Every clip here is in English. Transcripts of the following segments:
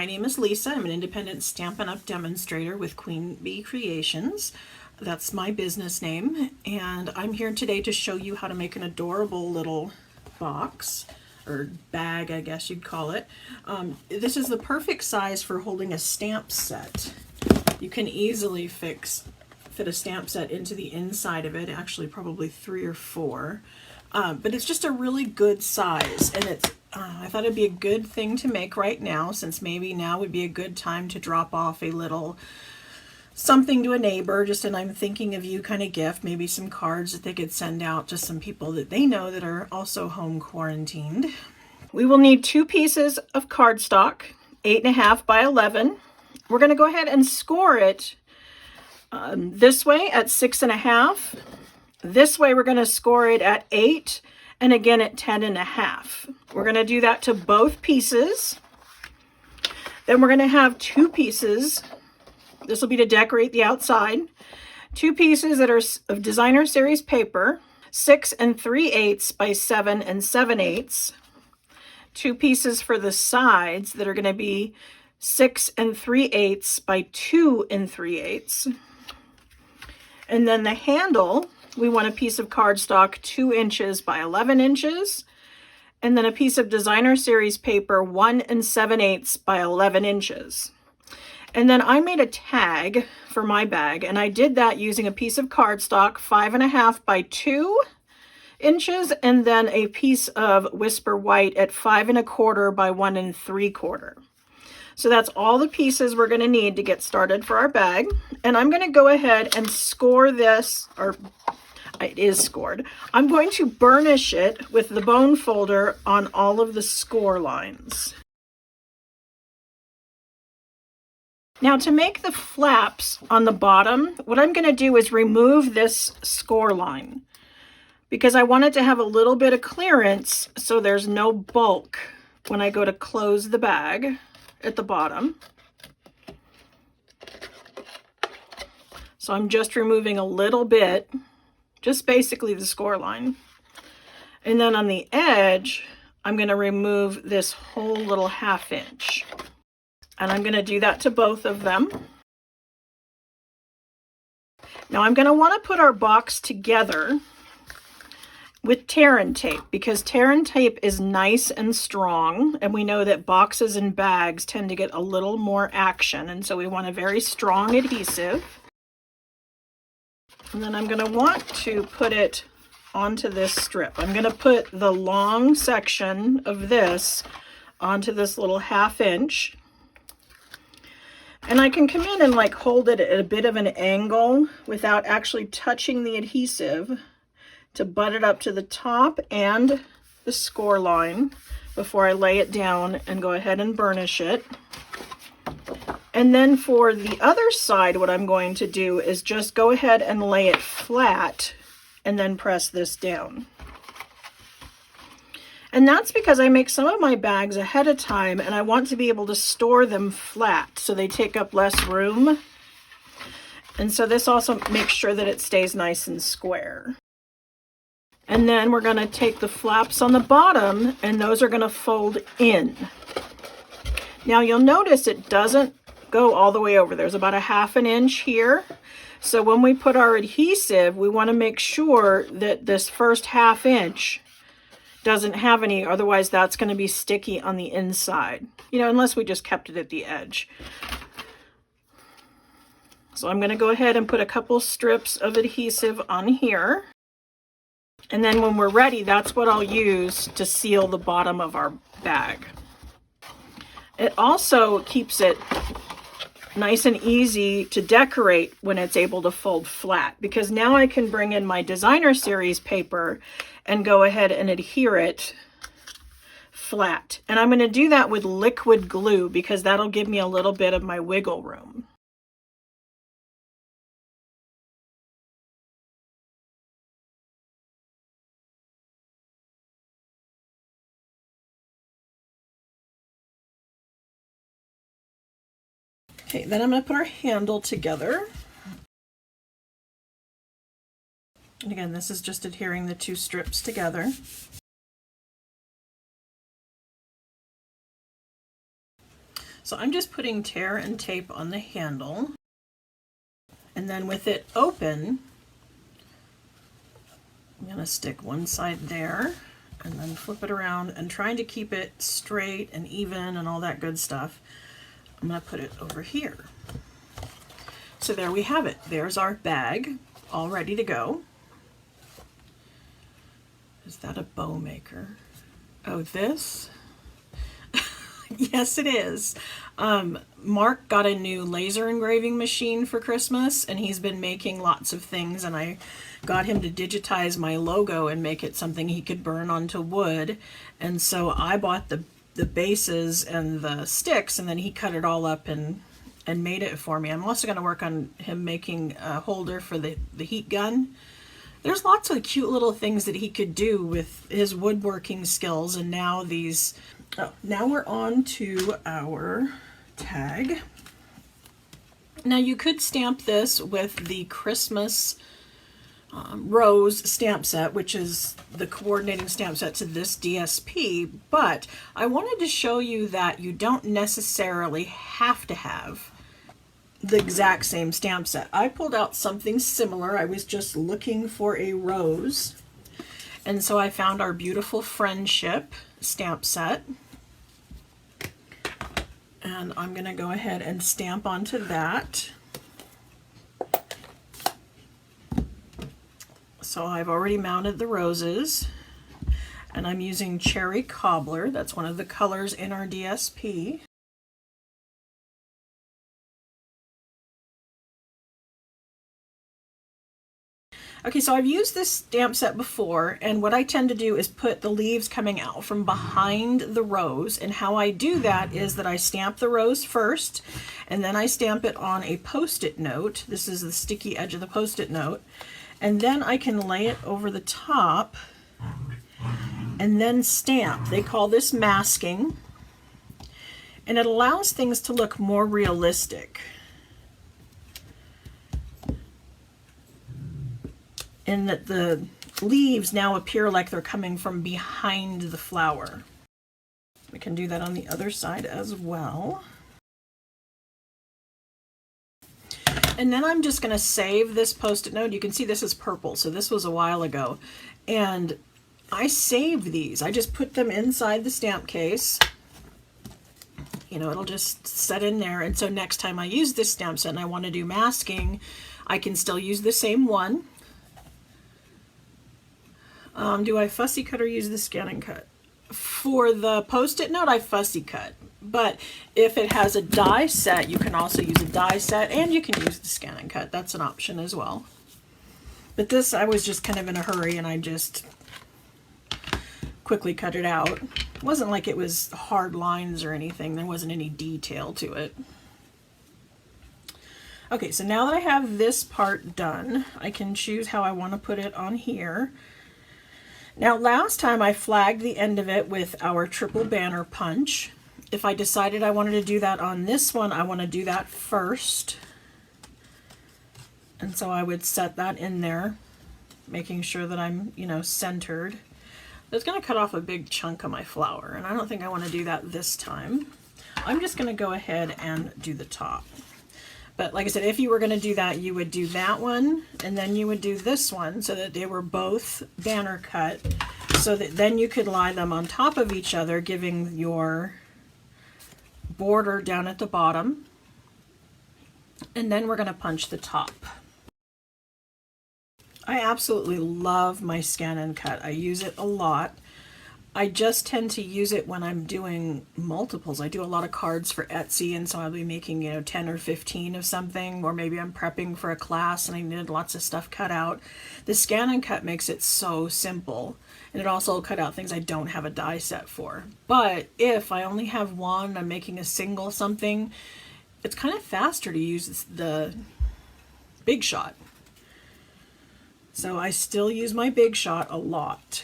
My name is Lisa. I'm an independent Stampin' Up! Demonstrator with Queen Bee Creations. That's my business name, and I'm here today to show you how to make an adorable little box, or bag I guess you'd call it. This is the perfect size for holding a stamp set. You can easily fit a stamp set into the inside of it, actually probably 3 or 4. But it's just a really good size, and I thought it'd be a good thing to make right now, since maybe now would be a good time to drop off a little something to a neighbor, just an I'm thinking of you kind of gift, maybe some cards that they could send out to some people that they know that are also home quarantined. We will need 2 pieces of cardstock, 8.5 by 11. We're going to go ahead and score it this way at 6.5. This way we're going to score it at 8, and again at 10.5. We're going to do that to both pieces. Then we're going to have 2 pieces. This will be to decorate the outside. 2 pieces that are of designer series paper, 6 3/8 by 7 7/8. 2 pieces for the sides that are going to be 6 3/8 by 2 3/8. And then the handle, we want a piece of cardstock 2 inches by 11 inches, and then a piece of designer series paper 1 7/8 by 11 inches. And then I made a tag for my bag, and I did that using a piece of cardstock 5.5 by 2 inches, and then a piece of Whisper White at 5.25 by 1 3/4. So that's all the pieces we're going to need to get started for our bag. And I'm going to go ahead and score this, or it is scored. I'm going to burnish it with the bone folder on all of the score lines. Now, to make the flaps on the bottom, what I'm going to do is remove this score line, because I want it to have a little bit of clearance so there's no bulk when I go to close the bag at the bottom. So I'm just removing a little bit, just basically the score line. And then on the edge, I'm going to remove this whole little 1/2 inch. And I'm going to do that to both of them. Now I'm going to want to put our box together with tear and tape, because tear and tape is nice and strong, and we know that boxes and bags tend to get a little more action, and so we want a very strong adhesive. And then I'm going to want to put it onto this strip. I'm going to put the long section of this onto this little 1/2 inch. And I can come in and like hold it at a bit of an angle without actually touching the adhesive to butt it up to the top and the score line before I lay it down and go ahead and burnish it. And then for the other side, what I'm going to do is just go ahead and lay it flat and then press this down. And that's because I make some of my bags ahead of time, and I want to be able to store them flat so they take up less room. And so this also makes sure that it stays nice and square. And then we're going to take the flaps on the bottom, and those are going to fold in. Now you'll notice it doesn't go all the way over. There's about a 1/2 inch here. So when we put our adhesive, we want to make sure that this first 1/2 inch doesn't have any, otherwise that's going to be sticky on the inside, unless we just kept it at the edge. So I'm going to go ahead and put a couple strips of adhesive on here. And then when we're ready, that's what I'll use to seal the bottom of our bag. It also keeps it nice and easy to decorate when it's able to fold flat, because now I can bring in my designer series paper and go ahead and adhere it flat. And I'm going to do that with liquid glue, because that'll give me a little bit of my wiggle room. Okay, then I'm going to put our handle together. And again, this is just adhering the 2 strips together. So I'm just putting tear and tape on the handle, and then with it open, I'm going to stick one side there and then flip it around, and trying to keep it straight and even and all that good stuff, I'm going to put it over here. So there we have it. There's our bag all ready to go. Is that a bow maker? Oh, this? Yes, it is. Mark got a new laser engraving machine for Christmas, and he's been making lots of things, and I got him to digitize my logo and make it something he could burn onto wood. And so I bought the bases and the sticks, and then he cut it all up and made it for me. I'm also going to work on him making a holder for the heat gun. There's lots of cute little things that he could do with his woodworking skills. And now these, now we're on to our tag. Now you could stamp this with the Christmas Rose stamp set, which is the coordinating stamp set to this DSP, but I wanted to show you that you don't necessarily have to have the exact same stamp set. I pulled out something similar. I was just looking for a rose, and so I found our beautiful Friendship stamp set, and I'm going to go ahead and stamp onto that. So I've already mounted the roses, and I'm using Cherry Cobbler. That's one of the colors in our DSP. Okay, so I've used this stamp set before, and what I tend to do is put the leaves coming out from behind the rose, and how I do that is that I stamp the rose first, and then I stamp it on a Post-it note. This is the sticky edge of the Post-it note, and then I can lay it over the top and then stamp. They call this masking, and it allows things to look more realistic, in that the leaves now appear like they're coming from behind the flower. We can do that on the other side as well. And then I'm just going to save this Post-it note. You can see this is purple, so this was a while ago. And I saved these. I just put them inside the stamp case. You know, it'll just set in there. And so next time I use this stamp set and I want to do masking, I can still use the same one. Do I fussy cut or use the scan and cut? For the Post-it note, I fussy cut. But if it has a die set, you can also use a die set, and you can use the scan and cut. That's an option as well. But this, I was just kind of in a hurry, and I just quickly cut it out. It wasn't like it was hard lines or anything. There wasn't any detail to it. Okay, so now that I have this part done, I can choose how I want to put it on here. Now, last time I flagged the end of it with our triple banner punch. If I decided I wanted to do that on this one, I want to do that first. And so I would set that in there, making sure that I'm, you know, centered. It's going to cut off a big chunk of my flower, and I don't think I want to do that this time. I'm just going to go ahead and do the top. But like I said, if you were going to do that, you would do that one, and then you would do this one, so that they were both banner cut, so that then you could lie them on top of each other, giving your border down at the bottom. And then we're going to punch the top. I absolutely love my scan and cut. I use it a lot. I just tend to use it when I'm doing multiples. I do a lot of cards for Etsy, and so I'll be making, you know, 10 or 15 of something, or maybe I'm prepping for a class and I need lots of stuff cut out. The scan and cut makes it so simple, and it also cut out things I don't have a die set for. But if I only have one, I'm making a single something, it's kind of faster to use the Big Shot. So I still use my Big Shot a lot.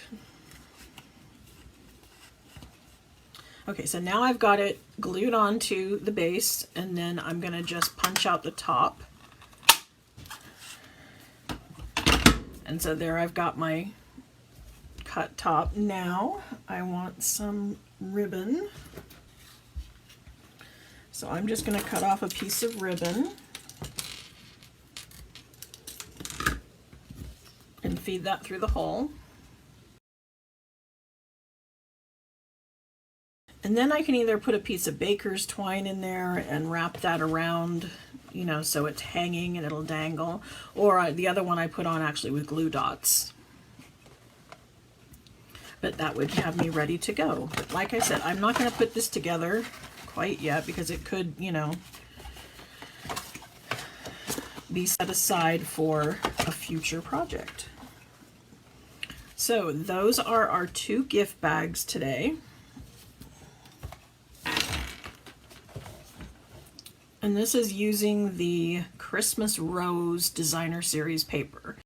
Okay, so now I've got it glued onto the base, and then I'm going to just punch out the top. And so there I've got my cut top. Now I want some ribbon. So I'm just going to cut off a piece of ribbon and feed that through the hole. And then I can either put a piece of baker's twine in there and wrap that around, you know, so it's hanging and it'll dangle, or the other one I put on actually with glue dots. But that would have me ready to go. But like I said, I'm not going to put this together quite yet because it could, you know, be set aside for a future project. So those are our 2 gift bags today. And this is using the Christmas Rose Designer Series paper.